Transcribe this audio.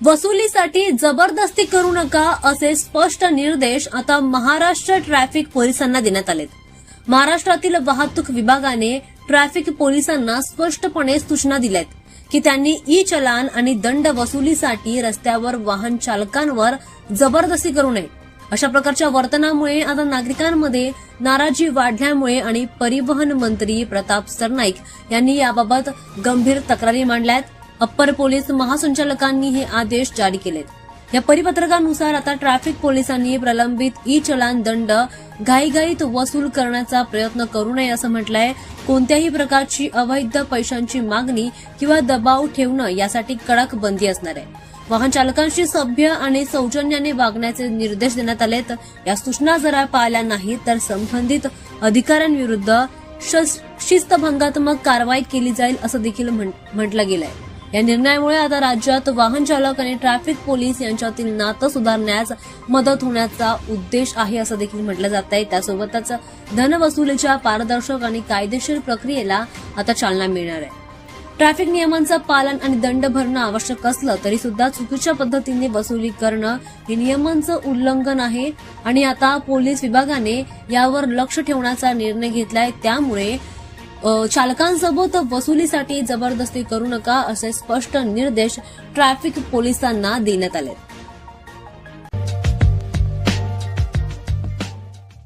वसुलीसाठी जबरदस्ती करू नका असे स्पष्ट निर्देश आता महाराष्ट्र ट्रॅफिक पोलिसांना देण्यात आलेत। महाराष्ट्रातील वाहतूक विभागाने ट्रॅफिक पोलिसांना स्पष्टपणे सूचना दिल्यात की त्यांनी ई चलान आणि दंड वसुलीसाठी रस्त्यावर वाहन चालकांवर जबरदस्ती करू नये। अशा प्रकारच्या वर्तनामुळे आता नागरिकांमध्ये नाराजी वाढल्यामुळे आणि परिवहन मंत्री प्रताप सरनाईक यांनी याबाबत गंभीर तक्रारी मांडल्यात। अप्पर पोलीस महासंचालकांनी हे आदेश जारी केलेत। या परिपत्रकानुसार आता ट्रॅफिक पोलिसांनी प्रलंबित ई चलान दंड घाईघाईत वसूल करण्याचा प्रयत्न करू नये असं म्हटलंय। कोणत्याही प्रकारची अवैध पैशांची मागणी किंवा दबाव ठेवणं यासाठी कडक बंदी असणार आहे। वाहन चालकांशी सभ्य आणि सौजन्याने वागण्याचे निर्देश देण्यात आलेत। या सूचना जर पाळल्या नाहीत तर संबंधित अधिकाऱ्यांविरुद्ध शिस्तभंगात्मक कारवाई केली जाईल असं देखील म्हटलं गेलंय। या निर्णयामुळे आता राज्यात वाहन चालक आणि ट्रॅफिक पोलीस यांच्यातील नातं सुधारण्यास मदत होण्याचा उद्देश आहे असं देखील म्हटलं जात आहे। त्यासोबतच धनवसुलीच्या पारदर्शक आणि कायदेशीर प्रक्रियेला आता चालना मिळणार आहे। ट्रॅफिक नियमांचं पालन आणि दंड भरणं आवश्यक असलं तरी सुद्धा चुकीच्या पद्धतीने वसुली करणं हे नियमांचं उल्लंघन आहे आणि आता पोलीस विभागाने यावर लक्ष ठेवण्याचा निर्णय घेतलाय। त्यामुळे चालकांसोबत वसुलीसाठी जबरदस्ती करू नका असे स्पष्ट निर्देश ट्रॅफिक पोलिसांना देण्यात आले।